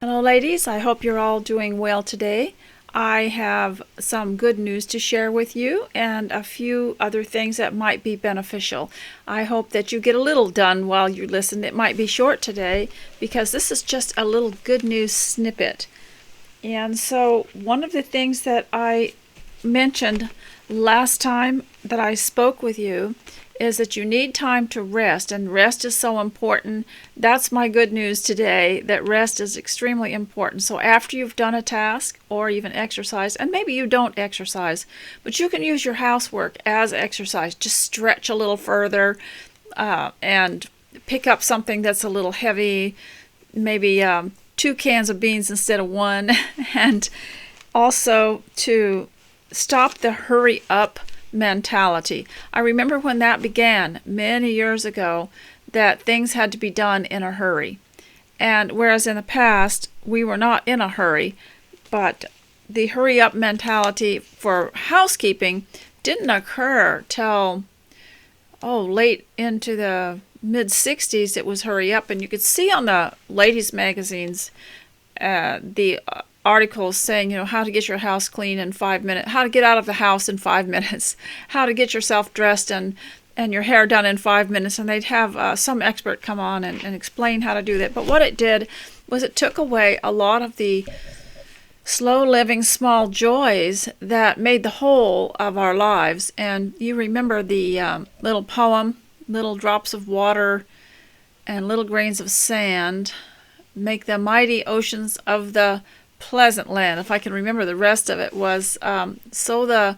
Hello, ladies. I hope you're all doing well today. I have some good news to share with you and a few other things that might be beneficial. I hope that you get a little done while you listen. It might be short today because this is just a little good news snippet. And so, one of the things that I mentioned last time that I spoke with you is that you need time to rest, and rest is so important. That's my good news today, that rest is extremely important. So after you've done a task or even exercise, and maybe you don't exercise, but you can use your housework as exercise. Just stretch a little further and pick up something that's a little heavy, maybe 2 cans of beans instead of one, and also to stop the hurry up mentality. I remember when that began many years ago, that things had to be done in a hurry. And whereas in the past we were not in a hurry, but the hurry up mentality for housekeeping didn't occur till late into the mid 60s. It was hurry up, and you could see on the ladies magazines the articles saying, how to get your house clean in 5 minutes, how to get out of the house in 5 minutes, how to get yourself dressed and your hair done in 5 minutes. And they'd have some expert come on and explain how to do that. But what it did was it took away a lot of the slow living small joys that made the whole of our lives. And you remember the little poem, little drops of water and little grains of sand make the mighty oceans of the pleasant land. If I can remember, the rest of it was so the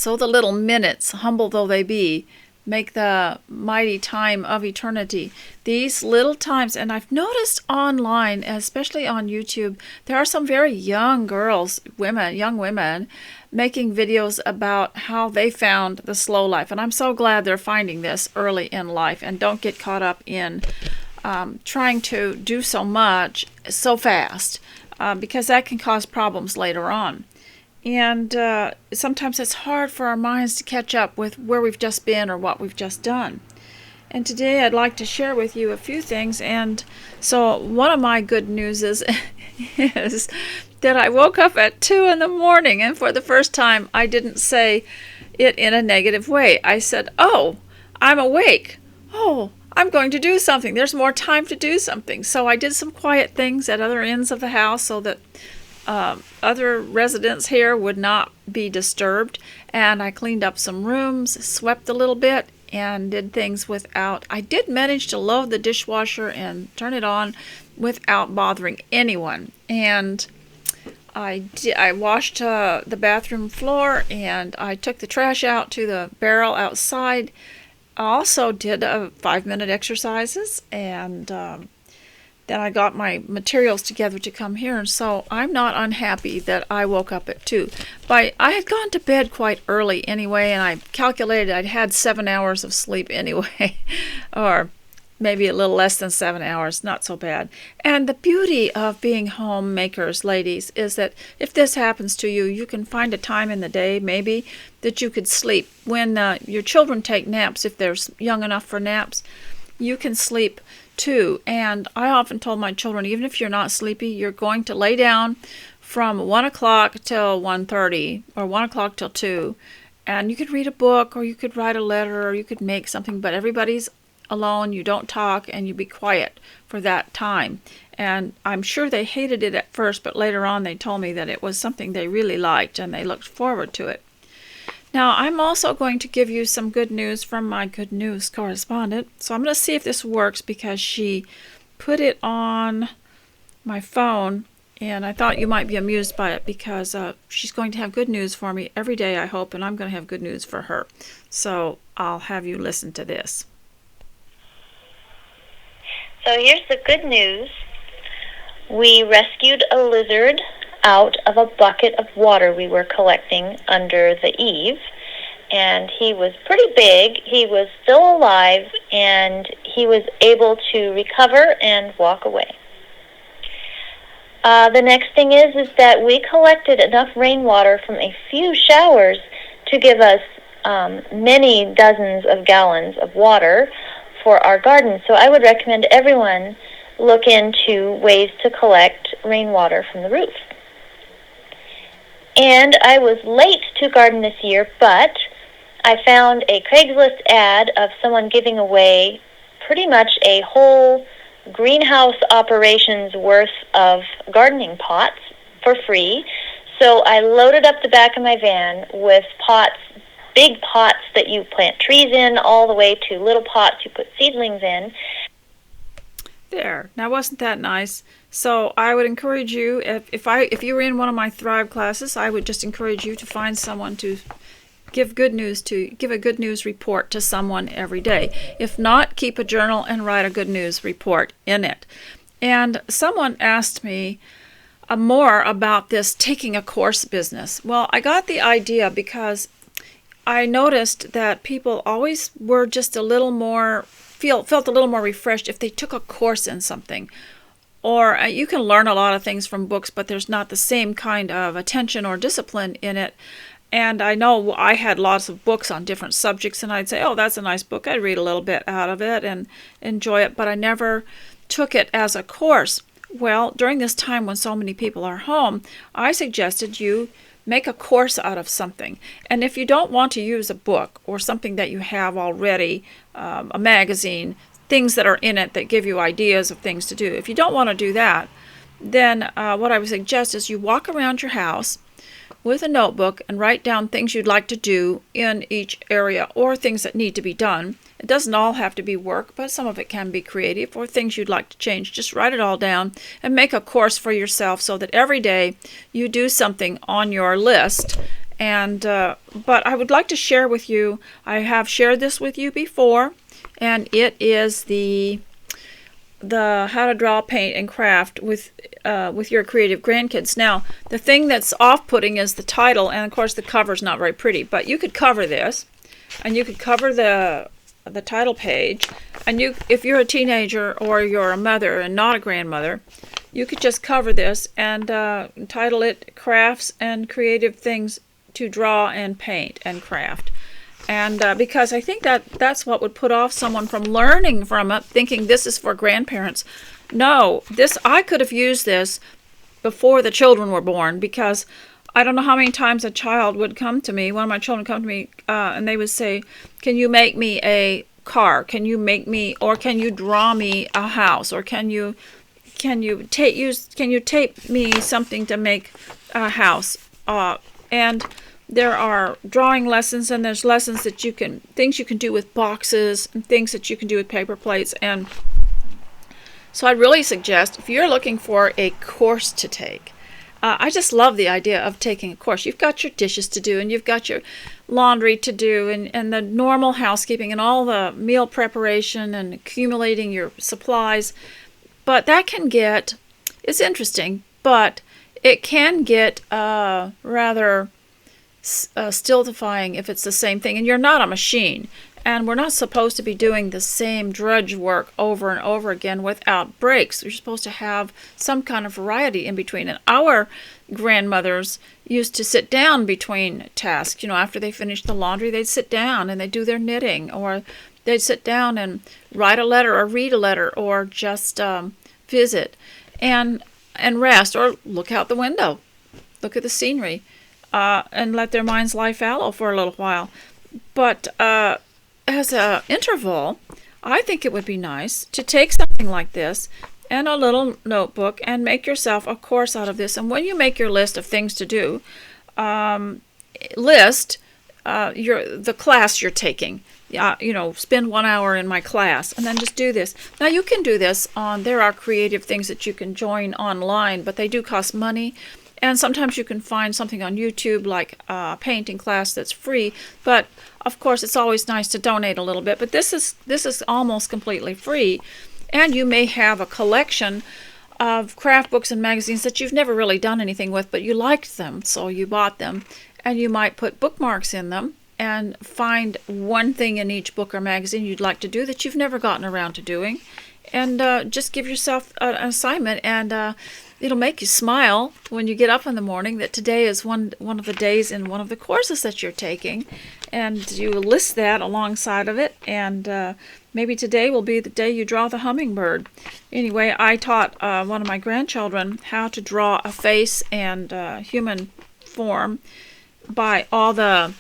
little minutes, humble though they be, make the mighty time of eternity. These little times, and I've noticed online, especially on YouTube, there are some very young girls, young women, making videos about how they found the slow life. And I'm so glad they're finding this early in life, and don't get caught up in trying to do so much so fast, because that can cause problems later on. And sometimes it's hard for our minds to catch up with where we've just been or what we've just done. And today I'd like to share with you a few things. And so one of my good news is that I woke up at 2 in the morning, and for the first time I didn't say it in a negative way. I said, "Oh, I'm awake. Oh, I'm going to do something. There's more time to do something." So I did some quiet things at other ends of the house so that other residents here would not be disturbed. And I cleaned up some rooms, swept a little bit, and did things without. I did manage to load the dishwasher and turn it on without bothering anyone. And I washed the bathroom floor, and I took the trash out to the barrel outside. I also did 5-minute exercises, and then I got my materials together to come here. And so I'm not unhappy that I woke up at 2. But I had gone to bed quite early anyway, and I calculated I'd had 7 hours of sleep anyway, or maybe a little less than 7 hours, not so bad. And the beauty of being homemakers, ladies, is that if this happens to you, you can find a time in the day, maybe, that you could sleep. When your children take naps, if they're young enough for naps, you can sleep too. And I often told my children, even if you're not sleepy, you're going to lay down from 1 o'clock till 1:30, or 1 o'clock till 2, and you could read a book, or you could write a letter, or you could make something, but everybody's alone, you don't talk, and you be quiet for that time. And I'm sure they hated it at first, but later on they told me that it was something they really liked and they looked forward to it. Now, I'm also going to give you some good news from my good news correspondent. So I'm going to see if this works, because she put it on my phone, and I thought you might be amused by it, because she's going to have good news for me every day, I hope, and I'm going to have good news for her. So I'll have you listen to this. So here's the good news. We rescued a lizard out of a bucket of water we were collecting under the eave, and he was pretty big. He was still alive, and he was able to recover and walk away. The next thing is that we collected enough rainwater from a few showers to give us many dozens of gallons of water for our garden. So I would recommend everyone look into ways to collect rainwater from the roof. And I was late to garden this year, but I found a Craigslist ad of someone giving away pretty much a whole greenhouse operations worth of gardening pots for free. So I loaded up the back of my van with pots, big pots that you plant trees in, all the way to little pots you put seedlings in. There. Now, wasn't that nice? So I would encourage you, if you were in one of my Thrive classes, I would just encourage you to find someone to give a good news report to someone every day. If not, keep a journal and write a good news report in it. And someone asked me more about this taking a course business. Well, I got the idea because I noticed that people always were just a little more felt a little more refreshed if they took a course in something. Or you can learn a lot of things from books, but there's not the same kind of attention or discipline in it. And I know I had lots of books on different subjects, and I'd say, oh, that's a nice book. I'd read a little bit out of it and enjoy it, but I never took it as a course. Well, during this time when so many people are home, I suggested you make a course out of something. And if you don't want to use a book or something that you have already, a magazine, things that are in it that give you ideas of things to do, if you don't want to do that, then what I would suggest is you walk around your house with a notebook and write down things you'd like to do in each area or things that need to be done. It doesn't all have to be work, but some of it can be creative or things you'd like to change. Just write it all down and make a course for yourself so that every day you do something on your list. And but I would like to share with you, I have shared this with you before, and it is the how to draw, paint, and craft with your creative grandkids. Now, the thing that's off-putting is the title, and of course the cover's not very pretty, but you could cover this, and you could cover the title page, and if you're a teenager or you're a mother and not a grandmother, you could just cover this and title it Crafts and Creative Things to Draw and Paint and Craft. And because I think that's what would put off someone from learning from it, thinking this is for grandparents. No, I could have used this before the children were born, because I don't know how many times a child would come to me, one of my children would come to me, and they would say, can you make me a car? Can you draw me a house? Or can you tape me something to make a house? And there are drawing lessons, and there's lessons things you can do with boxes and things that you can do with paper plates. And so I'd really suggest, if you're looking for a course to take, I just love the idea of taking a course. You've got your dishes to do, and you've got your laundry to do, and the normal housekeeping, and all the meal preparation, and accumulating your supplies. But it's interesting, but it can get rather stultifying if it's the same thing. And you're not a machine. And we're not supposed to be doing the same drudge work over and over again without breaks. We're supposed to have some kind of variety in between. And our grandmothers used to sit down between tasks. After they finished the laundry, they'd sit down and they'd do their knitting, or they'd sit down and write a letter or read a letter, or just visit and rest, or look out the window, look at the scenery, and let their minds lie fallow for a little while. But as an interval, I think it would be nice to take something like this and a little notebook and make yourself a course out of this. And when you make your list of things to do, list the class you're taking. Spend 1 hour in my class, and then just do this. Now, you can do this there are creative things that you can join online, but they do cost money. And sometimes you can find something on YouTube like a painting class that's free. But of course, it's always nice to donate a little bit. But this is almost completely free. And you may have a collection of craft books and magazines that you've never really done anything with, but you liked them, so you bought them. And you might put bookmarks in them and find one thing in each book or magazine you'd like to do that you've never gotten around to doing. And just give yourself an assignment and it'll make you smile when you get up in the morning that today is one of the days in one of the courses that you're taking, and you list that alongside of it, and maybe today will be the day you draw the hummingbird. Anyway, I taught one of my grandchildren how to draw a face and human form by all the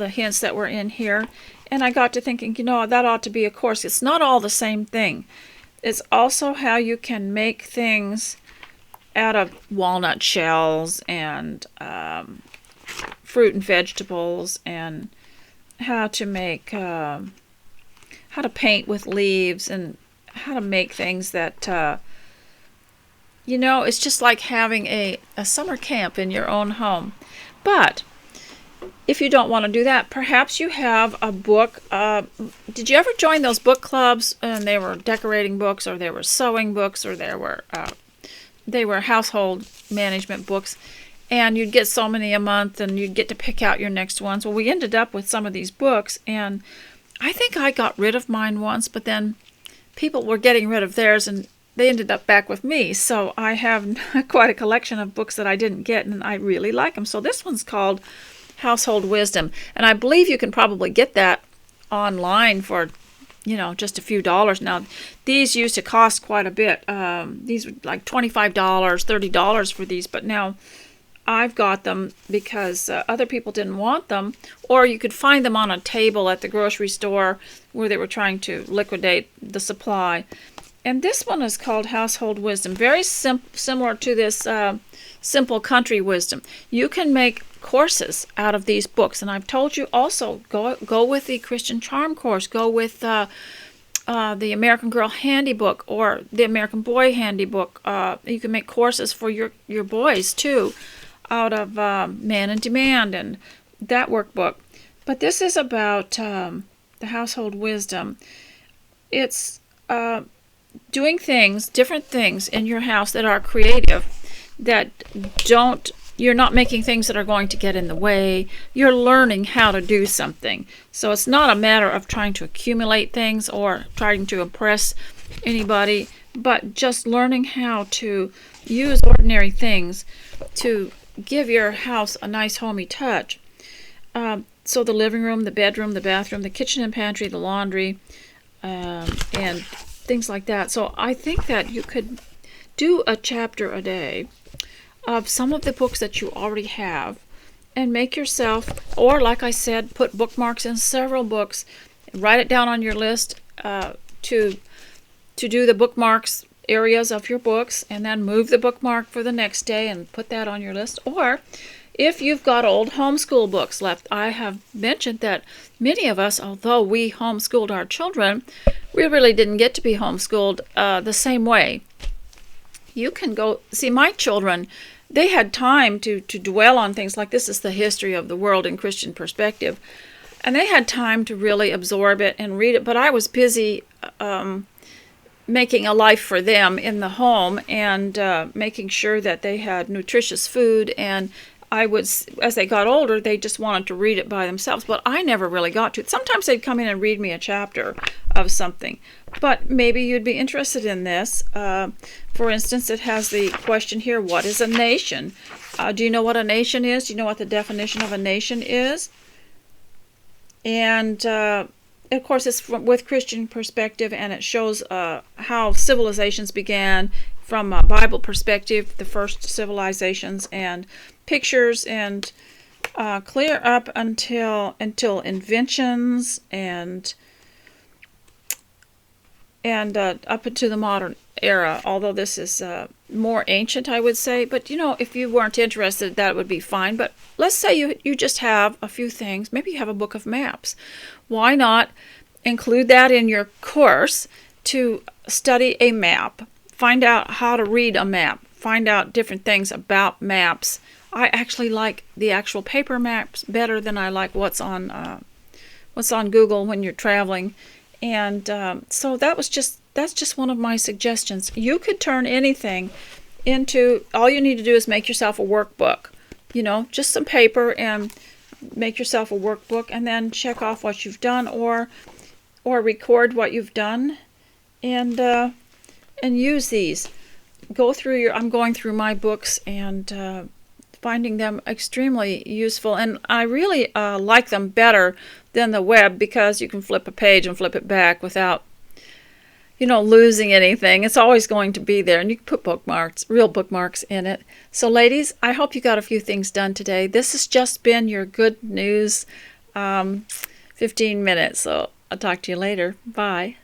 hints that were in here, and I got to thinking, that ought to be a course. It's not all the same thing. It's also how you can make things out of walnut shells and fruit and vegetables, and how to make how to paint with leaves, and how to make things that it's just like having a summer camp in your own home. But if you don't want to do that, perhaps you have a book. Did you ever join those book clubs? And they were decorating books, or they were sewing books, or they were household management books. And you'd get so many a month, and you'd get to pick out your next ones. Well, we ended up with some of these books, and I think I got rid of mine once, but then people were getting rid of theirs, and they ended up back with me. So I have quite a collection of books that I didn't get, and I really like them. So this one's called Household Wisdom, and I believe you can probably get that online for just a few dollars. Now these used to cost quite a bit. These were like $25, $30 for these, but now I've got them because other people didn't want them, or you could find them on a table at the grocery store where they were trying to liquidate the supply. And this one is called Household Wisdom, very similar to this Simple Country Wisdom. You can make courses out of these books, and I've told you also, go with the Christian Charm course, go with the American Girl Handy Book, or the American Boy Handy Book. You can make courses for your boys too, out of Man in Demand and that workbook. But this is about the Household Wisdom. It's doing different things in your house that are creative, that you're not making things that are going to get in the way. You're learning how to do something. So it's not a matter of trying to accumulate things or trying to impress anybody, but just learning how to use ordinary things to give your house a nice homey touch. So the living room, the bedroom, the bathroom, the kitchen and pantry, the laundry, and things like that. So I think that you could do a chapter a day of some of the books that you already have, and make yourself, or like I said, put bookmarks in several books, write it down on your list to do the bookmarks areas of your books, and then move the bookmark for the next day and put that on your list. Or if you've got old homeschool books left, I have mentioned that many of us, although we homeschooled our children, we really didn't get to be homeschooled the same way. You can go see my children. They had time to dwell on things like this is the history of the world in Christian perspective. And they had time to really absorb it and read it. But I was busy making a life for them in the home, and making sure that they had nutritious food. And as they got older, they just wanted to read it by themselves. But I never really got to it. Sometimes they'd come in and read me a chapter of something. But maybe you'd be interested in this. For instance, it has the question here, what is a nation? Do you know what a nation is? Do you know what the definition of a nation is? And of course, it's with Christian perspective, and it shows how civilizations began from a Bible perspective, the first civilizations, and pictures, and clear up until inventions, and up into the modern era, although this is more ancient, I would say. But if you weren't interested, that would be fine. But let's say you just have a few things. Maybe you have a book of maps. Why not include that in your course to study a map, find out how to read a map, find out different things about maps. I actually like the actual paper maps better than I like what's on Google when you're traveling. And so that's just one of my suggestions. You could turn anything into, all you need to do is make yourself a workbook. Just some paper, and make yourself a workbook, and then check off what you've done, or record what you've done, and use these. I'm going through my books and finding them extremely useful, and I really like them better than the web because you can flip a page and flip it back without losing anything. It's always going to be there, and you can put bookmarks, real bookmarks in it. So ladies, I hope you got a few things done today. This has just been your good news 15 minutes, so I'll talk to you later. Bye.